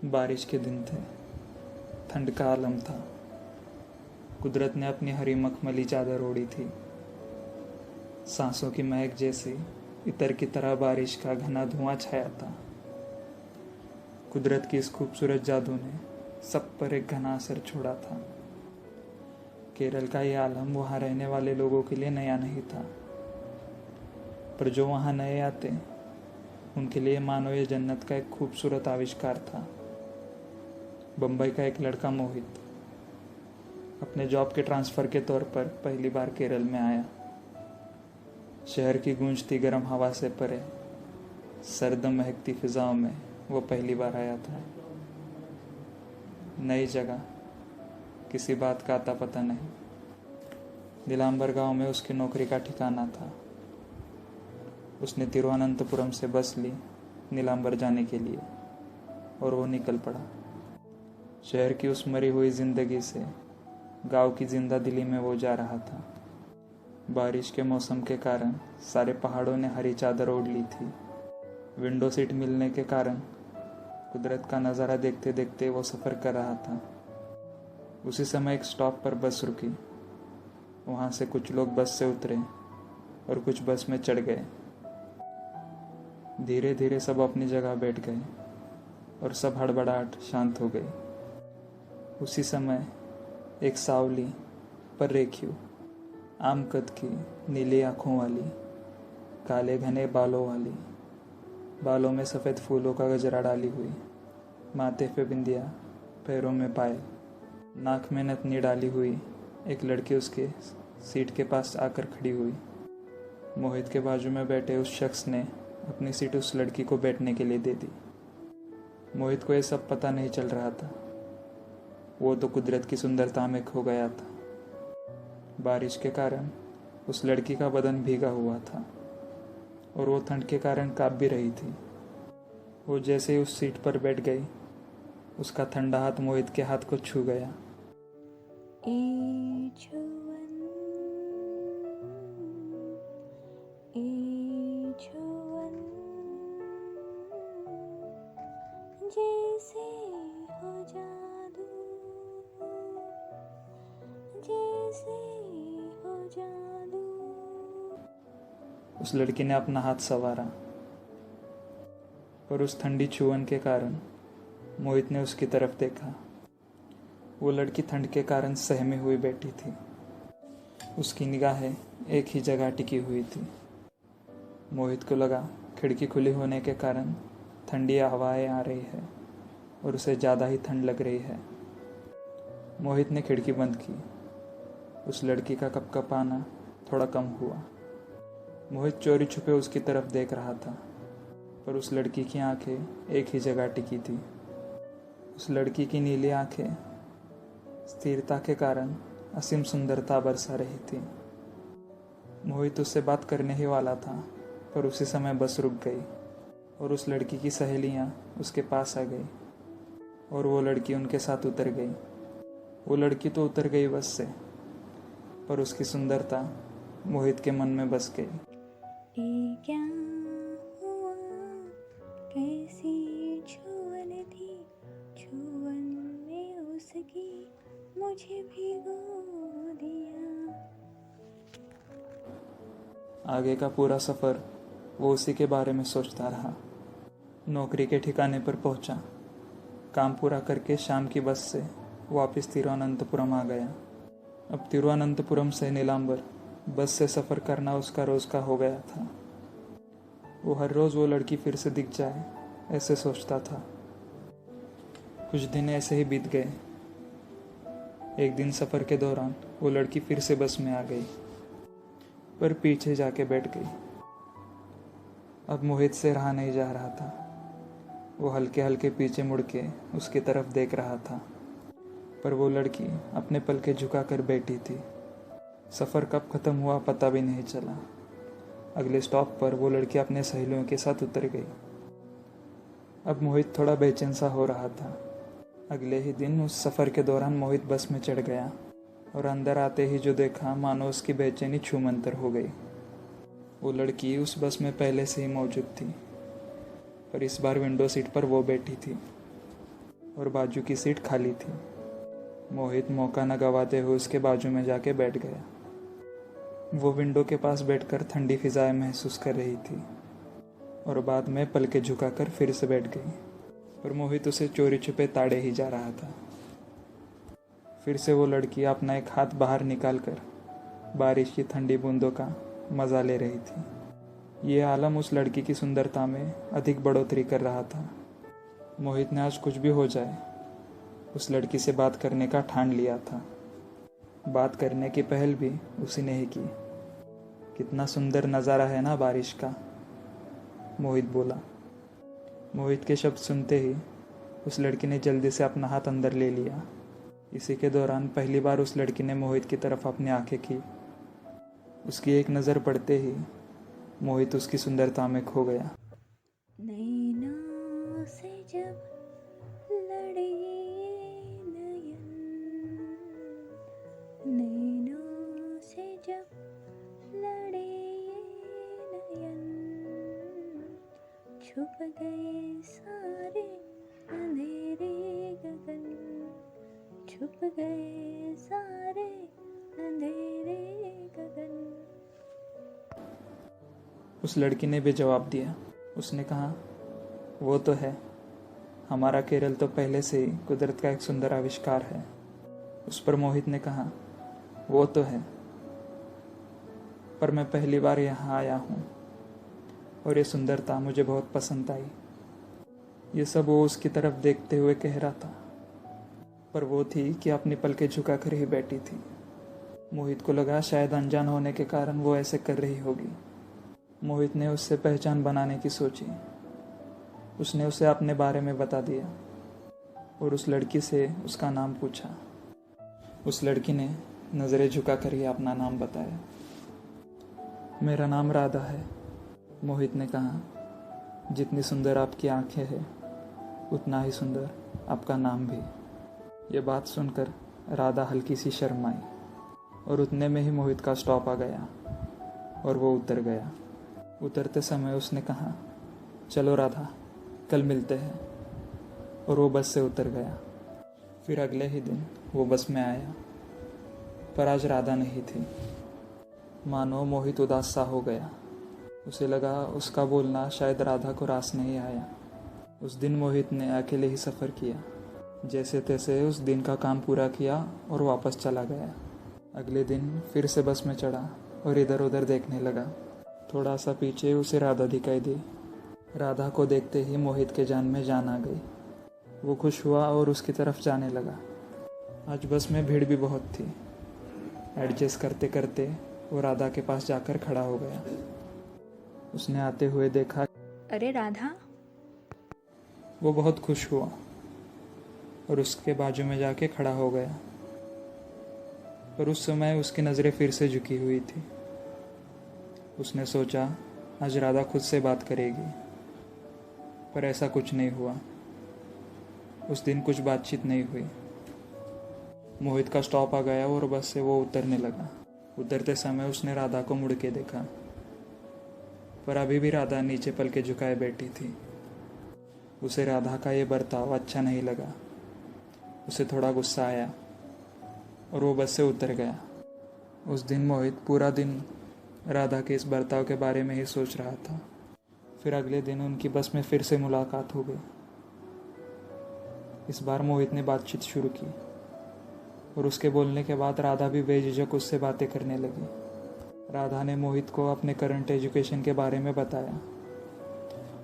बारिश के दिन थे। ठंड का आलम था। कुदरत ने अपनी हरी मखमली चादर ओढ़ी थी। सांसों की महक जैसी इतर की तरह बारिश का घना धुआं छाया था। कुदरत की इस खूबसूरत जादू ने सब पर एक घना असर छोड़ा था। केरल का ये आलम वहाँ रहने वाले लोगों के लिए नया नहीं था, पर जो वहाँ नए आते उनके लिए मानो ये जन्नत का एक खूबसूरत आविष्कार था। बम्बई का एक लड़का मोहित अपने जॉब के ट्रांसफ़र के तौर पर पहली बार केरल में आया। शहर की गूंजती गर्म हवा से परे सर्द महकती फिजाओं में वो पहली बार आया था। नई जगह, किसी बात का आता पता नहीं। नीलांबर गांव में उसकी नौकरी का ठिकाना था। उसने तिरुवनंतपुरम से बस ली नीलांबर जाने के लिए और वो निकल पड़ा। शहर की उस मरी हुई जिंदगी से गांव की जिंदा दिली में वो जा रहा था। बारिश के मौसम के कारण सारे पहाड़ों ने हरी चादर ओढ़ ली थी। विंडो सीट मिलने के कारण कुदरत का नज़ारा देखते देखते वो सफ़र कर रहा था। उसी समय एक स्टॉप पर बस रुकी। वहाँ से कुछ लोग बस से उतरे और कुछ बस में चढ़ गए। धीरे धीरे सब अपनी जगह बैठ गए और सब हड़बड़ाहट शांत हो गई। उसी समय एक सावली पर रेखियो, आम कद की, नीली आँखों वाली, काले घने बालों वाली, बालों में सफ़ेद फूलों का गजरा डाली हुई, माथे पे बिंदिया, पैरों में पायल, नाक में नथनी डाली हुई एक लड़की उसके सीट के पास आकर खड़ी हुई। मोहित के बाजू में बैठे उस शख्स ने अपनी सीट उस लड़की को बैठने के लिए दे दी। मोहित को यह सब पता नहीं चल रहा था। वो तो कुदरत की सुंदरता में खो गया था। बारिश के कारण उस लड़की का बदन भीगा हुआ था और वो ठंड के कारण काँप भी रही थी। वो जैसे ही उस सीट पर बैठ गई, उसका ठंडा हाथ मोहित के हाथ को छू गया। जैसे हो जादू, जैसे हो जादू। उस लड़की ने अपना हाथ संवारा, पर उस ठंडी छुअन के कारण मोहित ने उसकी तरफ देखा। वो लड़की ठंड के कारण सहमी हुई बैठी थी। उसकी निगाहें एक ही जगह टिकी हुई थी। मोहित को लगा खिड़की खुली होने के कारण ठंडी हवाएं आ रही है और उसे ज़्यादा ही ठंड लग रही है। मोहित ने खिड़की बंद की। उस लड़की का कपकपाना थोड़ा कम हुआ। मोहित चोरी छुपे उसकी तरफ देख रहा था, पर उस लड़की की आंखें एक ही जगह टिकी थी। उस लड़की की नीली आंखें स्थिरता के कारण असीम सुंदरता बरसा रही थी। मोहित उससे बात करने ही वाला था, पर उसी समय बस रुक गई और उस लड़की की सहेलियां उसके पास आ गई और वो लड़की उनके साथ उतर गई। वो लड़की तो उतर गई बस से, पर उसकी सुंदरता मोहित के मन में बस गई। ये क्या हुआ, कैसी छुअन थी, छुअन में उसकी मुझे भिगो दिया। आगे का पूरा सफ़र वो उसी के बारे में सोचता रहा। नौकरी के ठिकाने पर पहुंचा। काम पूरा करके शाम की बस से वापस तिरुवनंतपुरम आ गया। अब तिरुवनंतपुरम से नीलांबर बस से सफ़र करना उसका रोज़ का हो गया था। वो हर रोज़ वो लड़की फिर से दिख जाए ऐसे सोचता था। कुछ दिन ऐसे ही बीत गए। एक दिन सफ़र के दौरान वो लड़की फिर से बस में आ गई, पर पीछे जाके बैठ गई। अब मोहित से रहा नहीं जा रहा था। वो हल्के हल्के पीछे मुड़ के उसकी तरफ देख रहा था, पर वो लड़की अपने पलके झुका कर बैठी थी। सफ़र कब ख़त्म हुआ पता भी नहीं चला। अगले स्टॉप पर वो लड़की अपने सहेलियों के साथ उतर गई। अब मोहित थोड़ा बेचैन सा हो रहा था। अगले ही दिन उस सफ़र के दौरान मोहित बस में चढ़ गया और अंदर आते ही जो देखा मानो उसकी बेचैनी छूमंतर हो गई। वो लड़की उस बस में पहले से ही मौजूद थी, पर इस बार विंडो सीट पर वो बैठी थी। और बाजू की सीट खाली थी। मोहित मौका न गंवाते हुए उसके बाजू में जाके बैठ गया। वो विंडो के पास बैठकर ठंडी फिजाएं महसूस कर रही थी और बाद में पलके झुकाकर फिर से बैठ गई। और मोहित उसे चोरी छुपे ताड़े ही जा रहा था। फिर से वो लड़की अपना एक हाथ बाहर निकालकर बारिश की ठंडी बूंदों का मज़ा ले रही थी। ये आलम उस लड़की की सुंदरता में अधिक बढ़ोतरी कर रहा था। मोहित ने आज कुछ भी हो जाए उस लड़की से बात करने का ठान लिया था। बात करने की पहल भी उसी ने ही की। कितना सुंदर नज़ारा है ना बारिश का, मोहित बोला। मोहित के शब्द सुनते ही उस लड़की ने जल्दी से अपना हाथ अंदर ले लिया। इसी के दौरान पहली बार उस लड़की ने मोहित की तरफ अपनी आंखें की। उसकी एक नज़र पड़ते ही मोहित उसकी सुंदरता में खो गया। नैनों से जब लड़े नयन, नैनों से जब लड़े नयन, छुप गए सारे अंधेरे गगन, छुप गए सारे अंधेरे गगन। उस लड़की ने भी जवाब दिया। उसने कहा, वो तो है, हमारा केरल तो पहले से ही कुदरत का एक सुंदर आविष्कार है। उस पर मोहित ने कहा, वो तो है, पर मैं पहली बार यहाँ आया हूँ और ये सुंदरता मुझे बहुत पसंद आई। ये सब वो उसकी तरफ देखते हुए कह रहा था, पर वो थी कि अपनी पलकें झुका कर ही बैठी थी। मोहित को लगा शायद अनजान होने के कारण वो ऐसे कर रही होगी। मोहित ने उससे पहचान बनाने की सोची। उसने उसे अपने बारे में बता दिया और उस लड़की से उसका नाम पूछा। उस लड़की ने नज़रें झुका कर ही अपना नाम बताया। मेरा नाम राधा है, मोहित ने कहा। जितनी सुंदर आपकी आंखें हैं उतना ही सुंदर आपका नाम भी। ये बात सुनकर राधा हल्की सी शर्माई और उतने में ही मोहित का स्टॉप आ गया और वो उतर गया। उतरते समय उसने कहा, चलो राधा, कल मिलते हैं, और वो बस से उतर गया। फिर अगले ही दिन वो बस में आया, पर आज राधा नहीं थी। मानो मोहित उदास सा हो गया। उसे लगा उसका बोलना शायद राधा को रास नहीं आया। उस दिन मोहित ने अकेले ही सफ़र किया। जैसे तैसे उस दिन का काम पूरा किया और वापस चला गया। अगले दिन फिर से बस में चढ़ा और इधर उधर देखने लगा। थोड़ा सा पीछे उसे राधा दिखाई दी। राधा को देखते ही मोहित के जान में जान आ गई। वो खुश हुआ और उसकी तरफ जाने लगा। आज बस में भीड़ भी बहुत थी। एडजस्ट करते करते वो राधा के पास जाकर खड़ा हो गया। उसने आते हुए देखा। अरे राधा। वो बहुत खुश हुआ और उसके बाजू में जाके खड़ा हो गया, पर उस समय उसकी नज़रें फिर से झुकी हुई थी। उसने सोचा आज राधा खुद से बात करेगी, पर ऐसा कुछ नहीं हुआ। उस दिन कुछ बातचीत नहीं हुई। मोहित का स्टॉप आ गया और बस से वो उतरने लगा। उतरते समय उसने राधा को मुड़ के देखा, पर अभी भी राधा नीचे पलके झुकाए बैठी थी। उसे राधा का ये बर्ताव अच्छा नहीं लगा। उसे थोड़ा गुस्सा आया और वो बस से उतर गया। उस दिन मोहित पूरा दिन राधा के इस बर्ताव के बारे में ही सोच रहा था। फिर अगले दिन उनकी बस में फिर से मुलाकात हो गई। इस बार मोहित ने बातचीत शुरू की और उसके बोलने के बाद राधा भी बेझिझक उससे बातें करने लगी। राधा ने मोहित को अपने करंट एजुकेशन के बारे में बताया।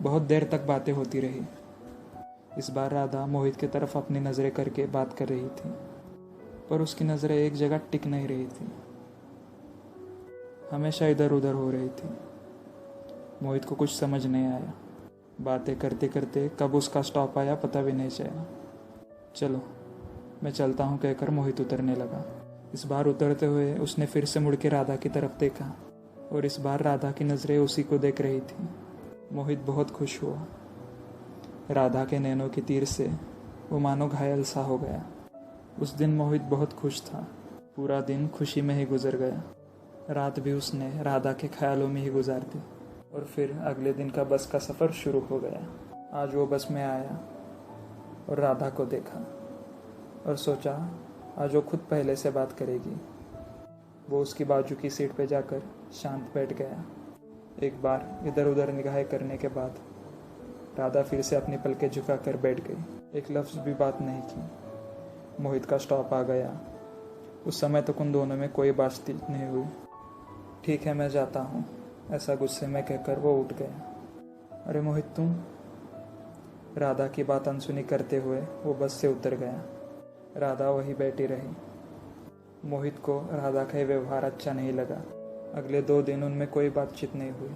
बहुत देर तक बातें होती रही। इस बार राधा मोहित की तरफ अपनी नज़रें करके बात कर रही थी, पर उसकी नज़रें एक जगह टिक नहीं रही थी, हमेशा इधर उधर हो रही थी। मोहित को कुछ समझ नहीं आया। बातें करते करते कब उसका स्टॉप आया पता भी नहीं चला। चलो मैं चलता हूँ कहकर मोहित उतरने लगा। इस बार उतरते हुए उसने फिर से मुड़ के राधा की तरफ देखा और इस बार राधा की नज़रें उसी को देख रही थी। मोहित बहुत खुश हुआ। राधा के नैनों की तीर से वो मानो घायल सा हो गया। उस दिन मोहित बहुत खुश था। पूरा दिन खुशी में ही गुजर गया। रात भी उसने राधा के ख्यालों में ही गुजार दी और फिर अगले दिन का बस का सफ़र शुरू हो गया। आज वो बस में आया और राधा को देखा और सोचा आज वो खुद पहले से बात करेगी। वो उसकी बाजू की सीट पे जाकर शांत बैठ गया। एक बार इधर उधर निगाहें करने के बाद राधा फिर से अपनी पलकें झुका कर बैठ गई। एक लफ्ज़ भी बात नहीं की। मोहित का स्टॉप आ गया। उस समय तक उन दोनों में कोई बातचीत नहीं हुई। ठीक है, मैं जाता हूँ, ऐसा गुस्से में कहकर वो उठ गया। अरे मोहित, तुम? राधा की बात अनसुनी करते हुए वो बस से उतर गया। राधा वहीं बैठी रही। मोहित को राधा का व्यवहार अच्छा नहीं लगा। अगले 2 दिन उनमें कोई बातचीत नहीं हुई।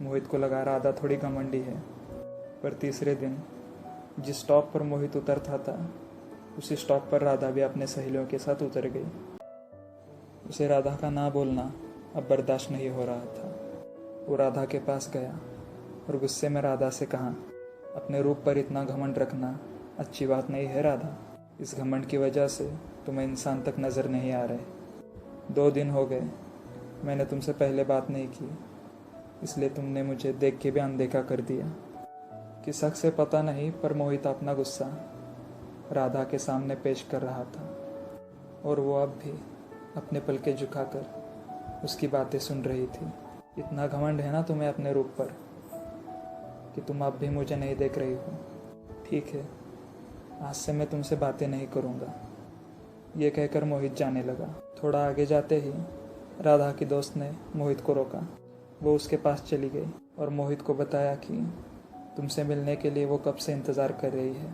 मोहित को लगा राधा थोड़ी घमंडी है। पर तीसरे दिन जिस स्टॉप पर मोहित उतरता था उसी स्टॉप पर राधा भी अपने सहेलियों के साथ उतर गई। उसे राधा का ना बोलना अब बर्दाश्त नहीं हो रहा था। वो राधा के पास गया और गुस्से में राधा से कहा, अपने रूप पर इतना घमंड रखना अच्छी बात नहीं है राधा। इस घमंड की वजह से तुम्हें इंसान तक नज़र नहीं आ रहे। 2 दिन हो गए मैंने तुमसे पहले बात नहीं की, इसलिए तुमने मुझे देख के भी अनदेखा कर दिया। किस हक से पता नहीं, पर मोहित अपना गुस्सा राधा के सामने पेश कर रहा था और वो अब भी अपने पलके झुकाकर उसकी बातें सुन रही थी। इतना घमंड है ना तुम्हें अपने रूप पर कि तुम अब भी मुझे नहीं देख रही हो। ठीक है, आज से मैं तुमसे बातें नहीं करूँगा। ये कहकर मोहित जाने लगा। थोड़ा आगे जाते ही राधा की दोस्त ने मोहित को रोका। वो उसके पास चली गई और मोहित को बताया कि तुमसे मिलने के लिए वो कब से इंतज़ार कर रही है।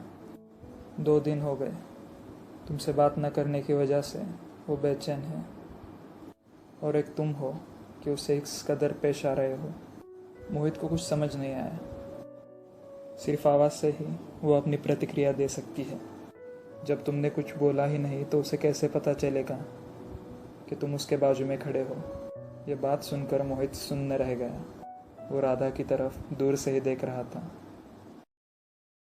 2 दिन हो गए, तुमसे बात न करने की वजह से वो बेचैन है और एक तुम हो कि उसे इस कदर पेश आ रहे हो। मोहित को कुछ समझ नहीं आया। सिर्फ आवाज़ से ही वो अपनी प्रतिक्रिया दे सकती है। जब तुमने कुछ बोला ही नहीं तो उसे कैसे पता चलेगा कि तुम उसके बाजू में खड़े हो। ये बात सुनकर मोहित सुन्न रह गया। वो राधा की तरफ दूर से ही देख रहा था।